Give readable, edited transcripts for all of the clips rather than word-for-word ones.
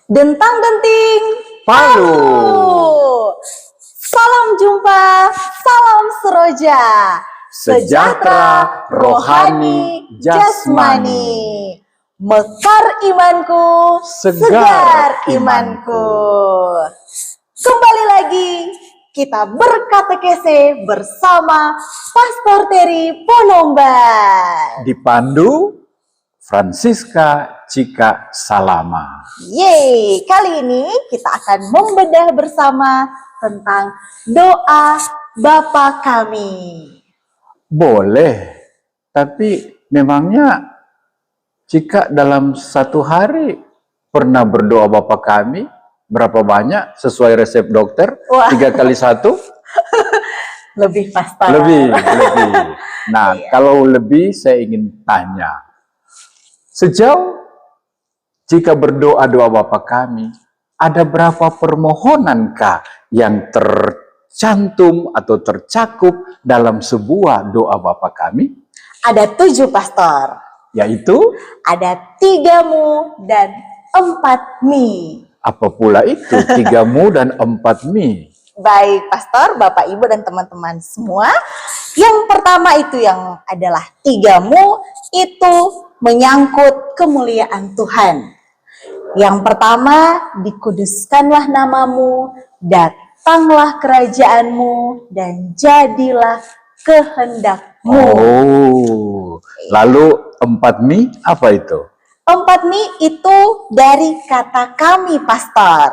Dentang-denting Palu. Salam jumpa, salam seroja. Sejahtera, rohani, jasmani. Mekar imanku, Segar imanku. Kembali lagi kita berkatekese bersama Pastor Terry Ponomban. Dipandu Francisca Cika Salama. Yeay, kali ini kita akan membedah bersama tentang doa Bapa kami. Boleh, tapi memangnya Cika dalam satu hari pernah berdoa Bapa kami berapa banyak sesuai resep dokter? Wah. 3 kali 1? Lebih Pastor. Lebih. Nah, kalau lebih saya ingin tanya, sejauh jika berdoa doa Bapa kami, ada berapa permohonankah yang tercantum atau tercakup dalam sebuah doa Bapa kami? Ada 7 Pastor. Yaitu? Ada 3 mu dan 4 mi. Apa pula itu 3 mu dan 4 mi? Baik Pastor, Bapak Ibu dan teman-teman semua. Yang pertama itu yang adalah 3 mu itu menyangkut kemuliaan Tuhan. Yang pertama, dikuduskanlah namamu, datanglah kerajaanmu, dan jadilah kehendakmu. Oh, lalu 4 mi apa itu? 4 mi itu dari kata kami, Pastor.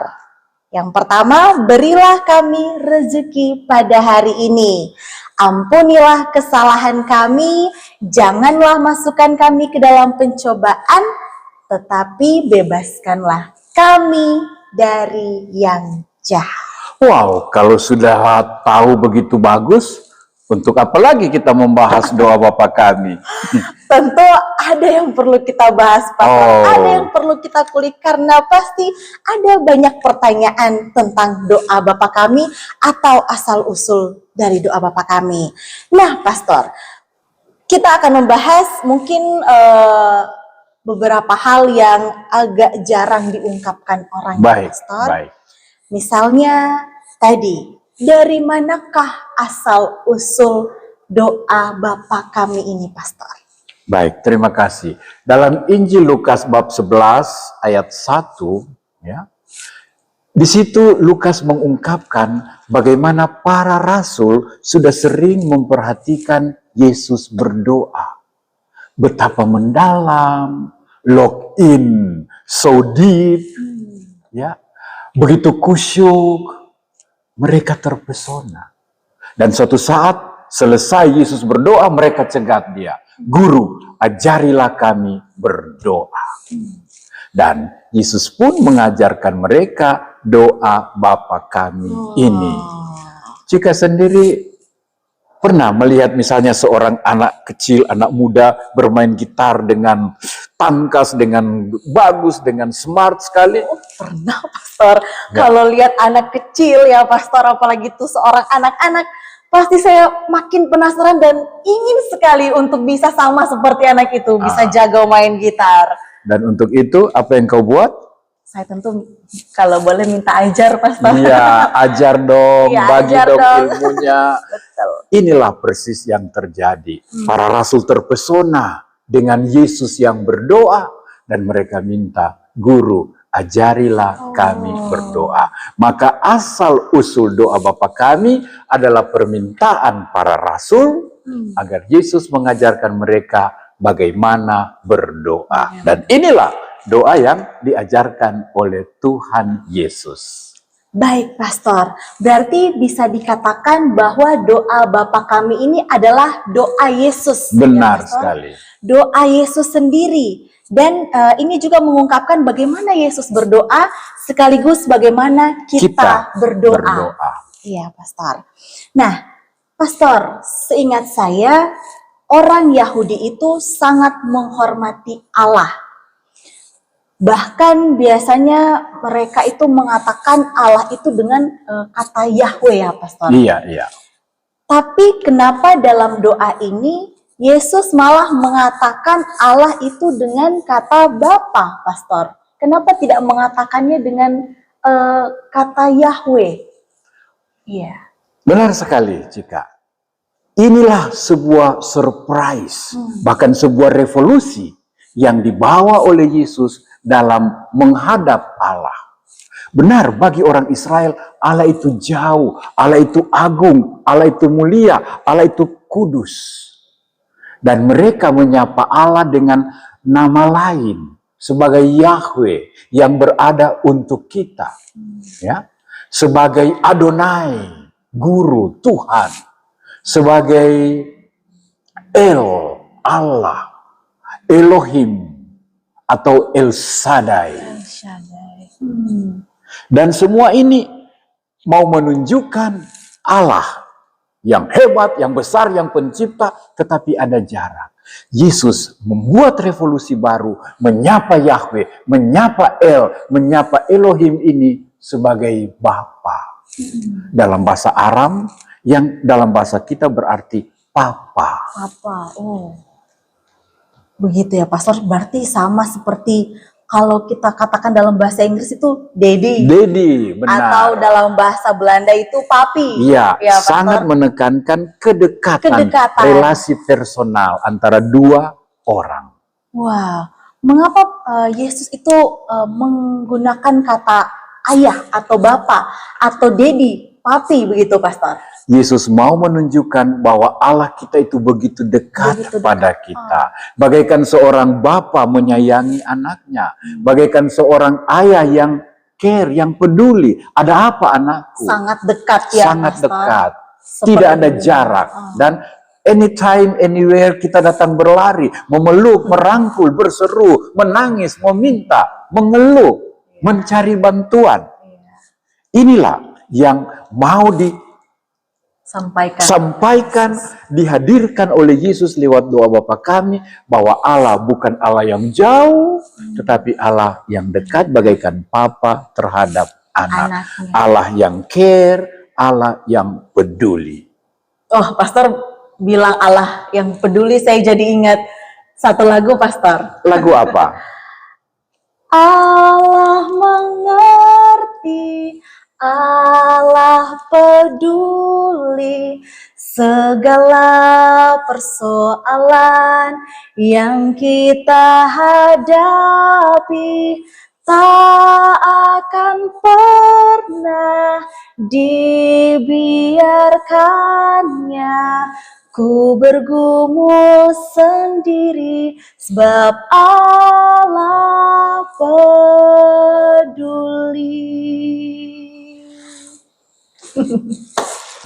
Yang pertama, berilah kami rezeki pada hari ini. Ampunilah kesalahan kami, janganlah masukkan kami ke dalam pencobaan, tetapi bebaskanlah kami dari yang jahat. Wow, kalau sudah tahu begitu bagus, untuk apa lagi kita membahas doa Bapa kami? Tentu ada yang perlu kita bahas, Pastor. Ada yang perlu kita kulik karena pasti ada banyak pertanyaan tentang doa Bapa kami atau asal-usul dari doa Bapa kami. Nah, Pastor, kita akan membahas mungkin beberapa hal yang agak jarang diungkapkan orang, Pastor. Baik. Misalnya tadi, dari manakah asal-usul doa Bapa kami ini, Pastor? Baik, terima kasih. Dalam Injil Lukas bab 11 ayat 1, ya, di situ Lukas mengungkapkan bagaimana para rasul sudah sering memperhatikan Yesus berdoa. Betapa mendalam, lock in, so deep, ya, begitu kusyuk, mereka terpesona. Dan suatu saat selesai Yesus berdoa, mereka cegat dia. Guru, ajarilah kami berdoa. Dan Yesus pun mengajarkan mereka doa Bapa kami ini. Jika sendiri pernah melihat misalnya seorang anak kecil, anak muda bermain gitar dengan tangkas, dengan bagus, dengan smart sekali? Oh, pernah, Pastor. Kalau lihat anak kecil ya, Pastor, apalagi itu seorang anak-anak, pasti saya makin penasaran dan ingin sekali untuk bisa sama seperti anak itu, bisa jago main gitar. Dan untuk itu, apa yang kau buat? Saya tentu kalau boleh minta ajar, Pastor. Iya, ajar dong, ya, bagi ajar dong dong ilmunya. Betul. Inilah persis yang terjadi. Para rasul terpesona dengan Yesus yang berdoa dan mereka minta, Guru, ajarilah kami berdoa. Maka asal usul doa Bapa kami adalah permintaan para rasul agar Yesus mengajarkan mereka bagaimana berdoa. Dan inilah doa yang diajarkan oleh Tuhan Yesus. Baik, Pastor. Berarti bisa dikatakan bahwa doa Bapa kami ini adalah doa Yesus. Benar ya, sekali. Doa Yesus sendiri. Dan ini juga mengungkapkan bagaimana Yesus berdoa sekaligus bagaimana kita berdoa. Iya, Pastor. Nah, Pastor, seingat saya orang Yahudi itu sangat menghormati Allah. Bahkan biasanya mereka itu mengatakan Allah itu dengan kata Yahweh ya, Pastor. Iya. Tapi kenapa dalam doa ini Yesus malah mengatakan Allah itu dengan kata Bapa, Pastor? Kenapa tidak mengatakannya dengan kata Yahweh? Iya. Benar sekali, Cika. Inilah sebuah surprise, bahkan sebuah revolusi yang dibawa oleh Yesus dalam menghadap Allah. Benar, bagi orang Israel, Allah itu jauh, Allah itu agung, Allah itu mulia, Allah itu kudus. Dan mereka menyapa Allah dengan nama lain, sebagai Yahweh yang berada untuk kita. Ya, sebagai Adonai, Guru, Tuhan. Sebagai El, Allah, Elohim, atau El Shaddai. Dan semua ini mau menunjukkan Allah yang hebat, yang besar, yang pencipta, tetapi ada jarak. Yesus membuat revolusi baru, menyapa Yahweh, menyapa El, menyapa Elohim ini sebagai Bapa. Dalam bahasa Aram, yang dalam bahasa kita berarti Papa. Papa, oh. Begitu ya, Pastor. Berarti sama seperti kalau kita katakan dalam bahasa Inggris itu Daddy. Daddy, benar. Atau dalam bahasa Belanda itu Papi. Iya, ya, sangat menekankan kedekatan, relasi personal antara dua orang. Wow, mengapa Yesus itu menggunakan kata ayah atau bapak atau Daddy, Papi begitu, Pastor? Yesus mau menunjukkan bahwa Allah kita itu begitu dekat pada kita. Bagaikan seorang bapa menyayangi anaknya. Bagaikan seorang ayah yang care, yang peduli. Ada apa anakku? Sangat dekat ya, sangat Pastor. Dekat. Seperti tidak ada jarak. Dan anytime, anywhere kita datang berlari, memeluk, merangkul, berseru, menangis, meminta, mengeluh, mencari bantuan. Inilah yang mau sampaikan, dihadirkan oleh Yesus lewat doa Bapa kami, bahwa Allah bukan Allah yang jauh, tetapi Allah yang dekat bagaikan Papa terhadap anak. Allah yang care, Allah yang peduli. Oh, Pastor bilang Allah yang peduli, saya jadi ingat satu lagu, Pastor. Lagu apa? Allah mengerti, Allah peduli segala persoalan yang kita hadapi, tak akan pernah dibiarkannya ku bergumul sendiri, sebab Allah peduli.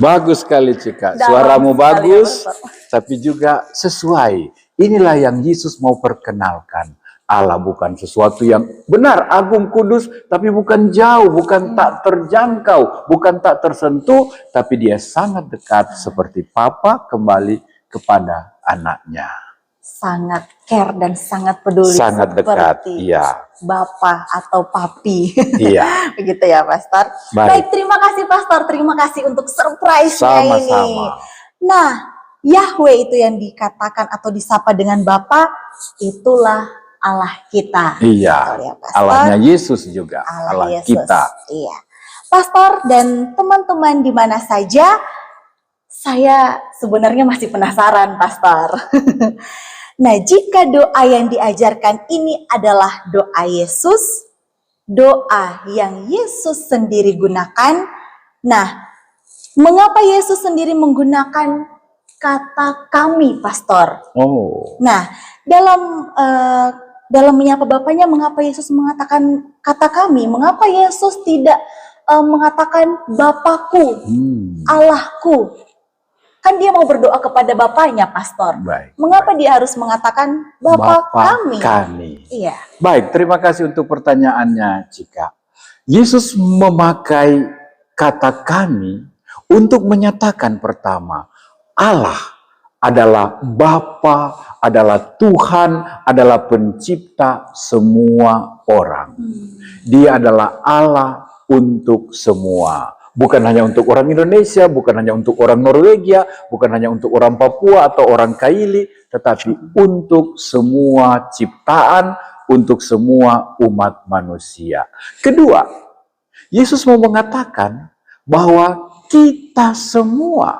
Bagus sekali, Cika. Suaramu bagus, tapi juga sesuai. Inilah yang Yesus mau perkenalkan. Allah bukan sesuatu yang benar, agung, kudus, tapi bukan jauh, bukan tak terjangkau, bukan tak tersentuh, tapi dia sangat dekat seperti Papa kembali kepada anaknya. Sangat care dan sangat peduli. Sangat dekat, iya. Bapa atau Papi. Iya. Begitu ya, Pastor. Baik, terima kasih, Pastor. Terima kasih untuk surprise-nya ini. Nah, Yahweh itu yang dikatakan atau disapa dengan Bapa, itulah Allah kita. Iya. Ya, Allahnya Yesus juga. Allah Yesus. Kita. Iya. Pastor dan teman-teman di mana saja, saya sebenarnya masih penasaran, Pastor. Nah, jika doa yang diajarkan ini adalah doa Yesus, doa yang Yesus sendiri gunakan, nah, mengapa Yesus sendiri menggunakan kata kami, Pastor? Oh. Nah, dalam menyapa Bapaknya, mengapa Yesus mengatakan kata kami? Mengapa Yesus tidak mengatakan Bapakku, Allahku? Kan dia mau berdoa kepada Bapaknya, Pastor. Baik, mengapa dia harus mengatakan Bapa kami? Iya. Baik, terima kasih untuk pertanyaannya, Cika. Yesus memakai kata kami untuk menyatakan pertama, Allah adalah Bapa, adalah Tuhan, adalah pencipta semua orang. Dia adalah Allah untuk semua. Bukan hanya untuk orang Indonesia, bukan hanya untuk orang Norwegia, bukan hanya untuk orang Papua atau orang Kaili, tetapi untuk semua ciptaan, untuk semua umat manusia. Kedua, Yesus mau mengatakan bahwa kita semua,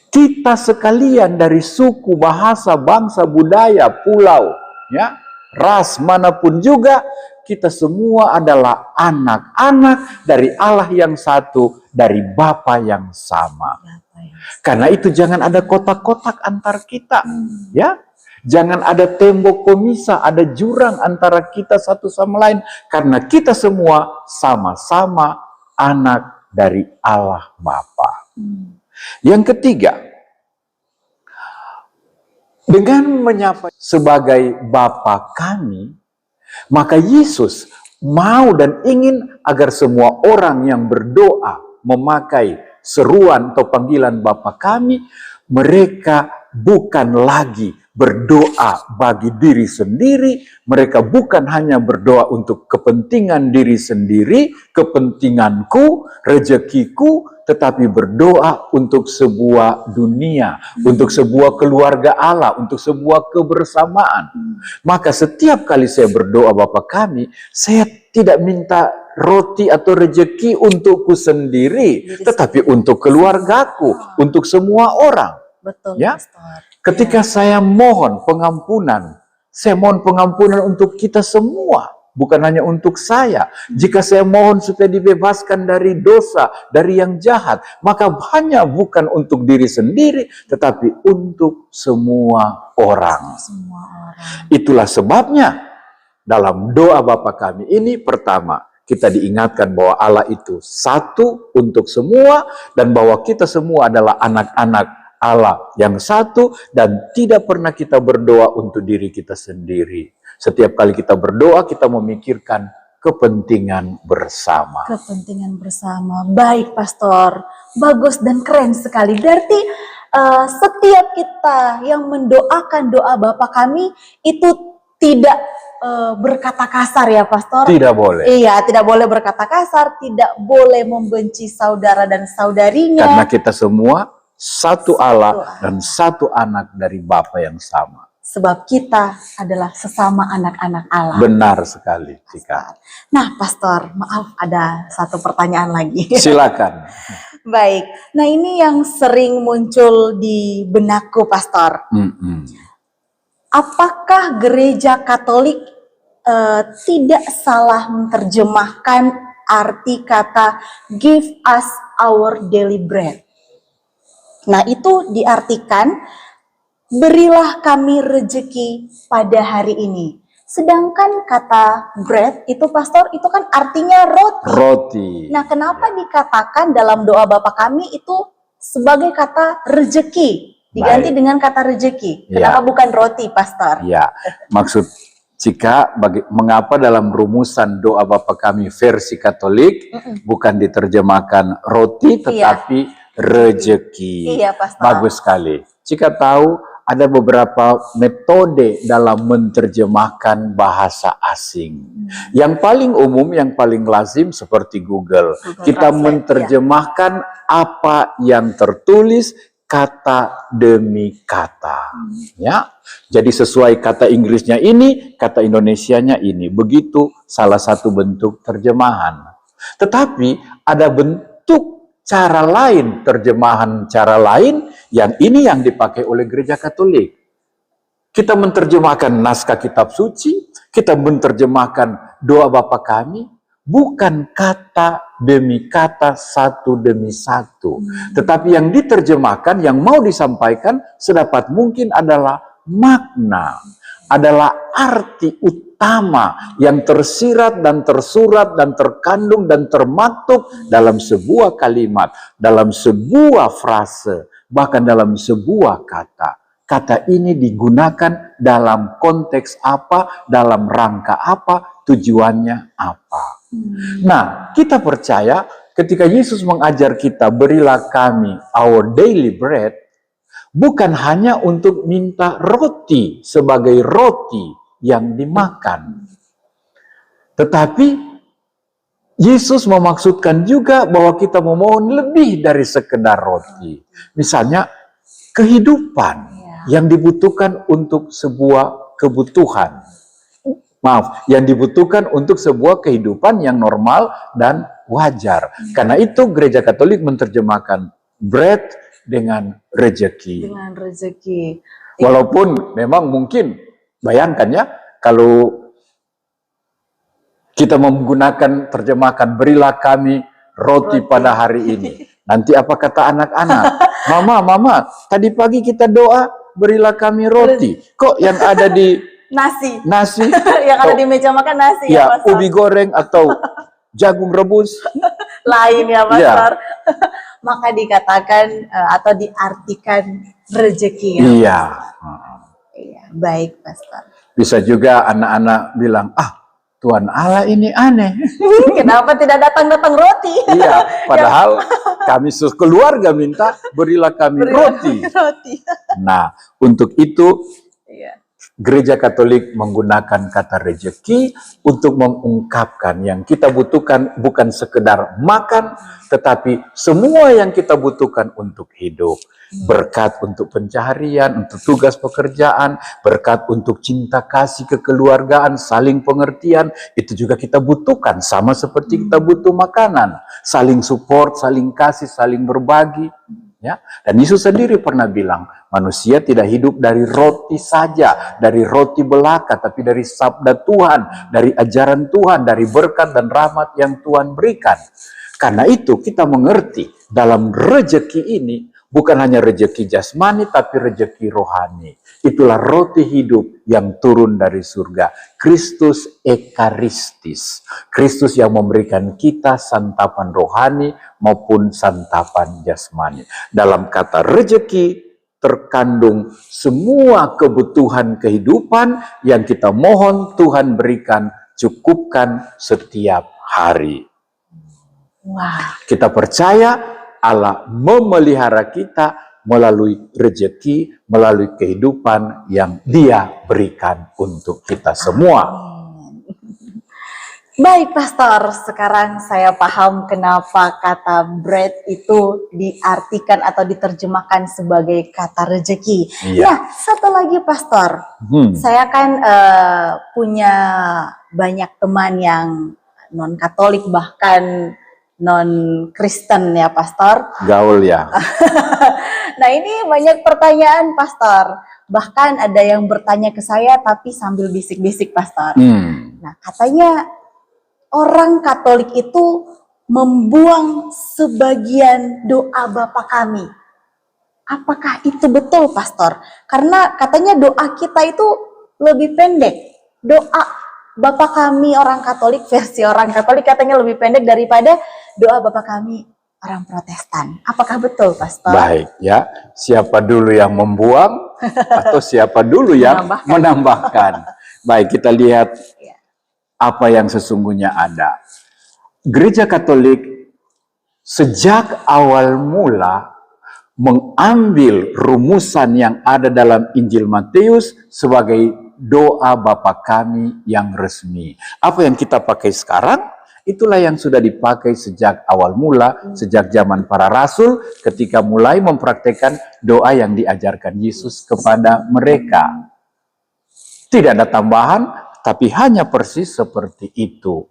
kita sekalian dari suku, bahasa, bangsa, budaya, pulau, ya, ras manapun juga, kita semua adalah anak-anak dari Allah yang satu, dari Bapa yang sama. Karena itu jangan ada kotak-kotak antar kita, ya. Jangan ada tembok pemisah, ada jurang antara kita satu sama lain, karena kita semua sama-sama anak dari Allah Bapa. Yang ketiga, dengan menyapa sebagai Bapa kami, maka Yesus mau dan ingin agar semua orang yang berdoa memakai seruan atau panggilan Bapa kami, mereka bukan lagi berdoa bagi diri sendiri, mereka bukan hanya berdoa untuk kepentingan diri sendiri, kepentinganku, rezekiku, tetapi berdoa untuk sebuah dunia, untuk sebuah keluarga Allah, untuk sebuah kebersamaan. Maka setiap kali saya berdoa Bapa kami, saya tidak minta roti atau rezeki untukku sendiri, tetapi untuk keluargaku, untuk semua orang. Betul, ya. Pastor. Ketika saya mohon pengampunan, saya mohon pengampunan untuk kita semua, bukan hanya untuk saya. Jika saya mohon supaya dibebaskan dari dosa, dari yang jahat, maka hanya bukan untuk diri sendiri, tetapi untuk semua orang. Itulah sebabnya dalam doa Bapa kami ini, pertama, kita diingatkan bahwa Allah itu satu untuk semua, dan bahwa kita semua adalah anak-anak Allah yang satu, dan tidak pernah kita berdoa untuk diri kita sendiri. Setiap kali kita berdoa, kita memikirkan kepentingan bersama. Kepentingan bersama. Baik, Pastor. Bagus dan keren sekali. Berarti setiap kita yang mendoakan doa Bapa kami itu tidak berkata kasar ya, Pastor? Tidak boleh. Iya, tidak boleh berkata kasar, tidak boleh membenci saudara dan saudarinya. Karena kita semua satu Allah dan satu anak dari Bapa yang sama. Sebab kita adalah sesama anak-anak Allah. Benar sekali, Cika. Nah, Pastor, maaf ada satu pertanyaan lagi. Silakan. Baik, nah ini yang sering muncul di benakku, Pastor. Apakah gereja Katolik tidak salah menerjemahkan arti kata "give us our daily bread"? Nah, itu diartikan, berilah kami rezeki pada hari ini. Sedangkan kata bread itu, Pastor, itu kan artinya roti. Roti. Nah, kenapa dikatakan dalam doa Bapa kami itu sebagai kata rezeki? Diganti dengan kata rezeki. Kenapa bukan roti, Pastor? Ya, maksud Cika, mengapa dalam rumusan doa Bapa kami versi Katolik bukan diterjemahkan roti, tetapi rezeki. Iya, Pastor. Bagus sekali. Cika tahu ada beberapa metode dalam menerjemahkan bahasa asing. Yang paling umum, yang paling lazim seperti Google. Kita menerjemahkan apa yang tertulis kata demi kata. Ya. Jadi sesuai kata Inggrisnya ini, kata Indonesianya ini. Begitu salah satu bentuk terjemahan. Tetapi ada bentuk cara lain, terjemahan cara lain, yang ini yang dipakai oleh gereja Katolik. Kita menerjemahkan naskah kitab suci, kita menerjemahkan doa Bapa kami, bukan kata demi kata, satu demi satu. Tetapi yang diterjemahkan, yang mau disampaikan, sedapat mungkin adalah makna, adalah arti utama yang tersirat dan tersurat dan terkandung dan termaktub dalam sebuah kalimat, dalam sebuah frase, bahkan dalam sebuah kata. Kata ini digunakan dalam konteks apa, dalam rangka apa, tujuannya apa. Nah, kita percaya ketika Yesus mengajar kita, berilah kami our daily bread, bukan hanya untuk minta roti sebagai roti yang dimakan. Tetapi Yesus memaksudkan juga bahwa kita memohon lebih dari sekedar roti. Misalnya kehidupan yang dibutuhkan untuk sebuah kebutuhan. Maaf, yang dibutuhkan untuk sebuah kehidupan yang normal dan wajar. Karena itu gereja Katolik menerjemahkan bread dengan rejeki. Dengan rezeki. Walaupun memang mungkin, bayangkan ya, kalau kita menggunakan terjemahkan berilah kami roti pada hari ini. Nanti apa kata anak-anak? Mama, tadi pagi kita doa berilah kami roti. Kok yang ada di Nasi. yang ada di meja makan nasi ya, Pastor? Ubi goreng atau jagung rebus. Lain ya, Pastor. Maka dikatakan atau diartikan rezeki ya. Iya. Iya, baik, Pastor. Bisa juga anak-anak bilang, Tuhan Allah ini aneh. Kenapa tidak datang-datang roti? Iya, padahal kami sekeluarga minta berilah kami roti. Nah, untuk itu Gereja Katolik menggunakan kata rejeki untuk mengungkapkan yang kita butuhkan bukan sekedar makan, tetapi semua yang kita butuhkan untuk hidup. Berkat untuk pencaharian, untuk tugas pekerjaan, berkat untuk cinta kasih kekeluargaan, saling pengertian, itu juga kita butuhkan. Sama seperti kita butuh makanan, saling support, saling kasih, saling berbagi. Ya, dan Yesus sendiri pernah bilang, manusia tidak hidup dari roti saja, dari roti belaka, tapi dari sabda Tuhan, dari ajaran Tuhan, dari berkat dan rahmat yang Tuhan berikan. Karena itu kita mengerti dalam rejeki ini bukan hanya rejeki jasmani, tapi rejeki rohani. Itulah roti hidup yang turun dari surga. Kristus Ekaristis. Kristus yang memberikan kita santapan rohani maupun santapan jasmani. Dalam kata rejeki terkandung semua kebutuhan kehidupan yang kita mohon Tuhan berikan, cukupkan setiap hari. Wow. Kita percaya Allah memelihara kita melalui rejeki, melalui kehidupan yang Dia berikan untuk kita semua. Baik, Pastor, sekarang saya paham kenapa kata bread itu diartikan atau diterjemahkan sebagai kata rezeki. Iya. Nah, satu lagi, Pastor, saya kan punya banyak teman yang non-Katolik, bahkan non-Kristen ya, Pastor. Gaul ya. Nah, ini banyak pertanyaan, Pastor. Bahkan ada yang bertanya ke saya tapi sambil bisik-bisik, Pastor. Nah, katanya orang Katolik itu membuang sebagian doa Bapa Kami. Apakah itu betul, Pastor? Karena katanya doa kita itu lebih pendek. Doa Bapa Kami orang Katolik, versi orang Katolik katanya lebih pendek daripada doa Bapa Kami orang Protestan. Apakah betul, Pastor? Baik ya, siapa dulu yang membuang atau siapa dulu yang menambahkan? Baik, kita lihat apa yang sesungguhnya ada. Gereja Katolik sejak awal mula mengambil rumusan yang ada dalam Injil Matius sebagai doa Bapa Kami yang resmi. Apa yang kita pakai sekarang, itulah yang sudah dipakai sejak awal mula, sejak zaman para rasul, ketika mulai mempraktekkan doa yang diajarkan Yesus kepada mereka. Tidak ada tambahan, tapi hanya persis seperti itu.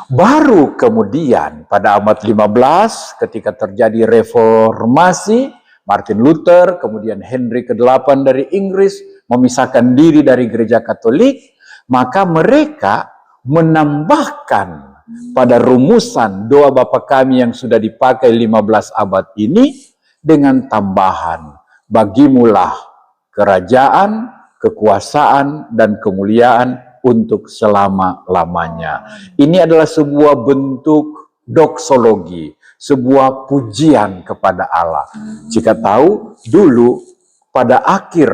Baru kemudian pada abad 15 ketika terjadi reformasi, Martin Luther, kemudian Henry ke-8 dari Inggris memisahkan diri dari gereja Katolik, maka mereka menambahkan pada rumusan doa Bapa Kami yang sudah dipakai 15 abad ini dengan tambahan, bagimulah kerajaan, kekuasaan, dan kemuliaan untuk selama-lamanya. Ini adalah sebuah bentuk doksologi, sebuah pujian kepada Allah. Jika tahu, dulu pada akhir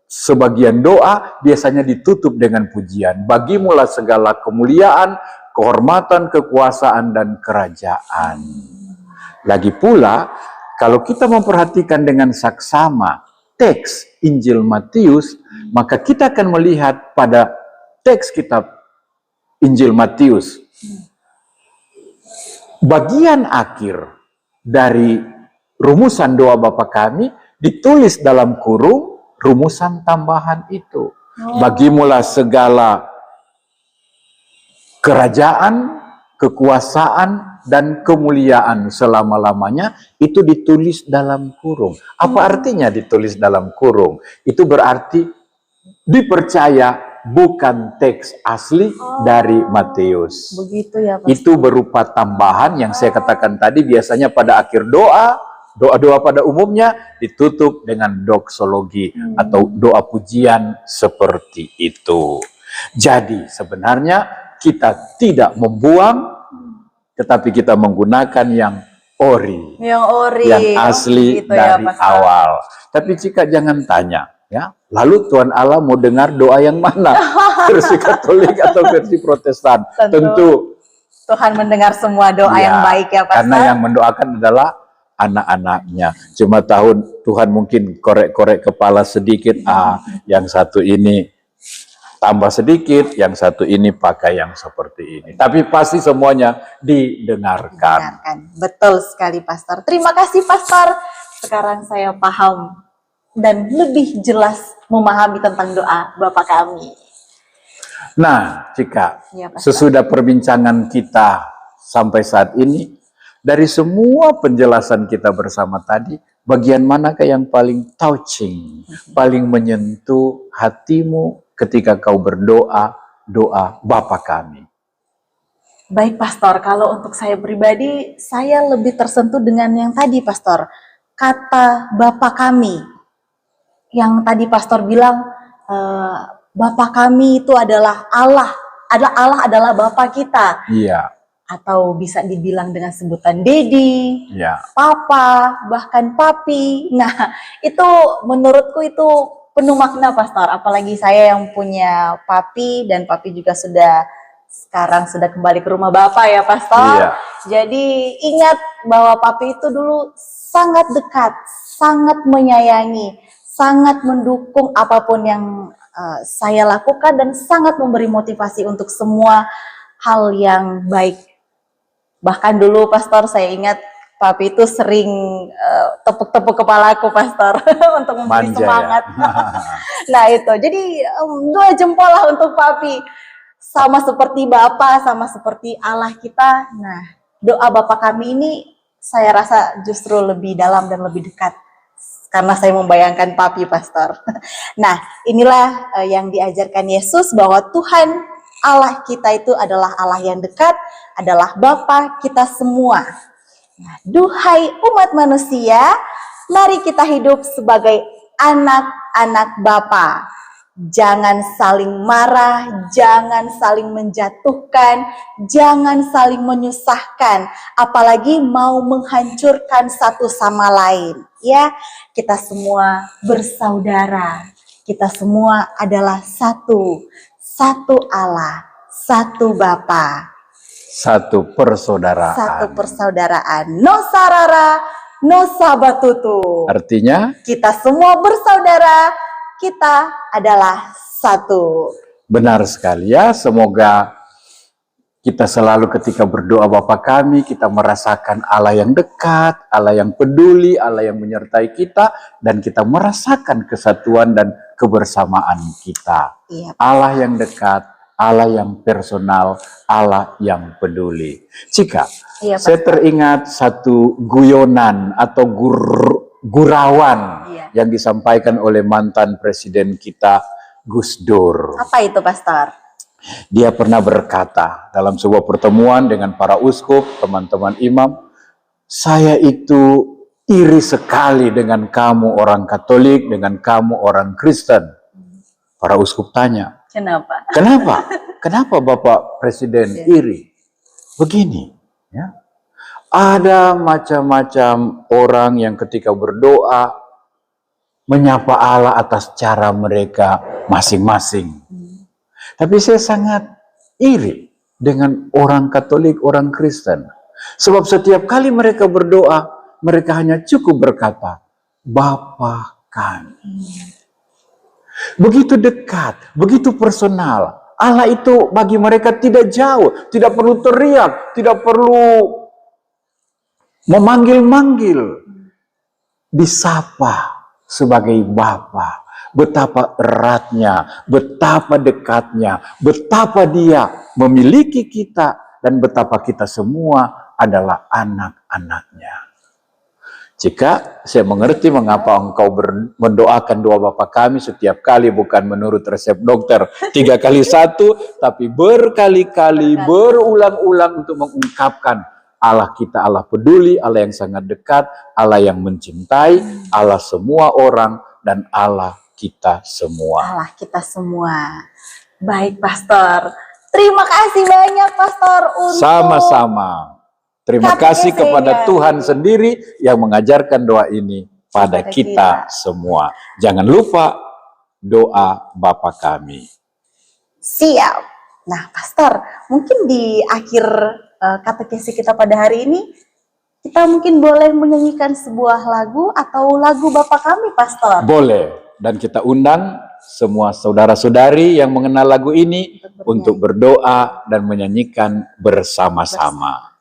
sebagian doa biasanya ditutup dengan pujian. Bagimulah segala kemuliaan, kehormatan, kekuasaan, dan kerajaan. Lagi pula, kalau kita memperhatikan dengan saksama teks Injil Matius, maka kita akan melihat pada teks kitab Injil Matius, bagian akhir dari rumusan doa Bapa Kami ditulis dalam kurung rumusan tambahan itu. Bagimulah segala kerajaan, kekuasaan, dan kemuliaan selama-lamanya itu ditulis dalam kurung. Apa artinya ditulis dalam kurung? Itu berarti dipercaya bukan teks asli dari Matius. Begitu ya, Pastor. Itu berupa tambahan yang saya katakan tadi, biasanya pada akhir doa, doa-doa pada umumnya ditutup dengan doksologi atau doa pujian seperti itu. Jadi sebenarnya kita tidak membuang, tetapi kita menggunakan yang ori, yang asli gitu dari ya, Pastor. awal. Tapi jika jangan tanya, ya, lalu Tuhan Allah mau dengar doa yang mana? Versi Katolik atau versi Protestan? Tentu Tuhan mendengar semua doa yang baik ya, Pastor. Karena yang mendoakan adalah anak-anaknya. Cuma Tuhan mungkin korek-korek kepala sedikit, yang satu ini tambah sedikit, yang satu ini pakai yang seperti ini. Tapi pasti semuanya didengarkan. Betul sekali, Pastor. Terima kasih, Pastor. Sekarang saya paham dan lebih jelas memahami tentang doa Bapa kami. Nah, jika Ya, Pastor. sesudah perbincangan kita sampai saat ini, dari semua penjelasan kita bersama tadi, bagian manakah yang paling touching, paling menyentuh hatimu ketika kau berdoa, doa Bapa kami? Baik, Pastor. Kalau untuk saya pribadi, saya lebih tersentuh dengan yang tadi, Pastor. Kata Bapa kami. Yang tadi Pastor bilang, Bapa kami itu adalah Allah. Allah adalah Bapa kita. Iya. Atau bisa dibilang dengan sebutan Dedi, Ya. Papa, bahkan Papi. Nah, itu menurutku itu penuh makna, Pastor. Apalagi saya yang punya Papi, dan Papi juga sekarang sudah kembali ke rumah Bapak ya, Pastor. Iya. Jadi ingat bahwa Papi itu dulu sangat dekat, sangat menyayangi, sangat mendukung apapun yang saya lakukan, dan sangat memberi motivasi untuk semua hal yang baik. Bahkan dulu, Pastor, saya ingat Papi itu sering tepuk-tepuk kepalaku, Pastor, untuk memberi semangat. Ya? Nah itu, jadi 2 jempol lah untuk Papi. Sama seperti Bapa, sama seperti Allah kita. Nah, doa Bapa kami ini saya rasa justru lebih dalam dan lebih dekat, karena saya membayangkan Papi, Pastor. Nah, inilah yang diajarkan Yesus, bahwa Tuhan Allah kita itu adalah Allah yang dekat, adalah Bapa kita semua. Nah, duhai umat manusia, mari kita hidup sebagai anak-anak Bapa. Jangan saling marah, jangan saling menjatuhkan, jangan saling menyusahkan, apalagi mau menghancurkan satu sama lain. Ya, kita semua bersaudara. Kita semua adalah satu Allah, satu Bapa, Satu persaudaraan. satu persaudaraan. No sarara, no sabatutu. Artinya, Kita semua bersaudara, kita adalah satu. benar sekali ya. Semoga kita selalu ketika berdoa Bapa kami, kita merasakan Allah yang dekat, Allah yang peduli, Allah yang menyertai kita, dan kita merasakan kesatuan dan kebersamaan kita. Iya. Allah yang dekat, Allah yang personal, Allah yang peduli. Jika Iya, saya teringat satu guyonan atau gurauan Iya. yang disampaikan oleh mantan presiden kita, Gus Dur. Apa itu, Pastor? Dia pernah berkata dalam sebuah pertemuan dengan para uskup, teman-teman imam, saya itu iri sekali dengan kamu orang Katolik, dengan kamu orang Kristen. Para uskup tanya, Kenapa? kenapa? Kenapa Bapak Presiden iri? Begini, ya. Ada macam-macam orang yang ketika berdoa menyapa Allah atas cara mereka masing-masing. Tapi saya sangat iri dengan orang Katolik, orang Kristen. Sebab setiap kali mereka berdoa, mereka hanya cukup berkata, Bapa kami. Begitu dekat, begitu personal. Allah itu bagi mereka tidak jauh, tidak perlu teriak, tidak perlu memanggil-manggil. Disapa sebagai Bapa. Betapa eratnya, betapa dekatnya, betapa dia memiliki kita, dan betapa kita semua adalah anak-anaknya. Jika saya mengerti mengapa engkau mendoakan doa Bapa kami setiap kali, bukan menurut resep dokter 3 kali 1, tapi berkali-kali, berulang-ulang untuk mengungkapkan Allah kita, Allah peduli, Allah yang sangat dekat, Allah yang mencintai, Allah semua orang, dan Allah kita semua. Allah kita semua. Baik, Pastor. Terima kasih banyak, Pastor, untuk Sama-sama. Terima kasih katekesenya. kepada Tuhan sendiri yang mengajarkan doa ini pada kita semua. Jangan lupa doa Bapa kami. Siap. Nah, Pastor, mungkin di akhir katekesi kita pada hari ini, kita mungkin boleh menyanyikan sebuah lagu atau lagu Bapa kami, Pastor. Boleh. Dan kita undang semua saudara-saudari yang mengenal lagu ini untuk berdoa dan menyanyikan bersama-sama.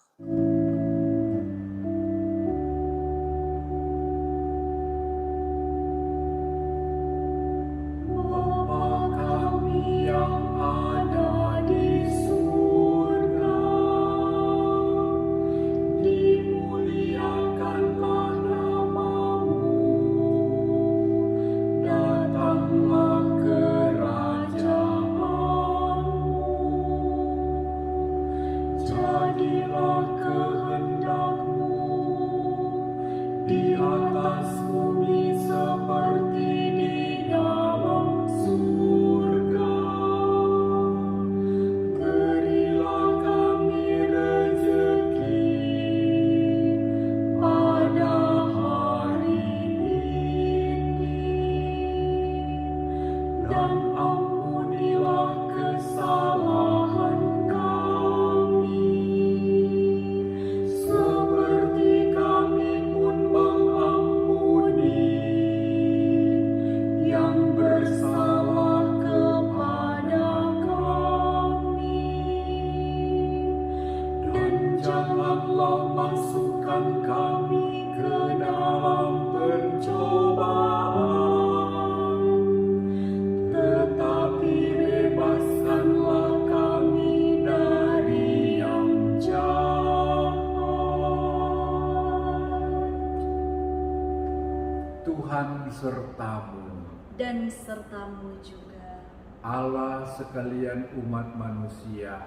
Tuhan sertamu dan sertamu juga. Allah sekalian umat manusia,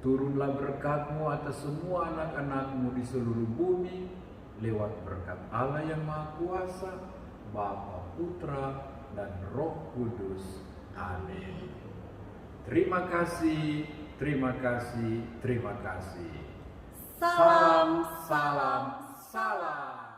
turunlah berkat-Mu atas semua anak-anak-Mu di seluruh bumi lewat berkat Allah yang Maha Kuasa, Bapa, Putra, dan Roh Kudus. Amin. Terima kasih, terima kasih, terima kasih. Salam, salam, salam.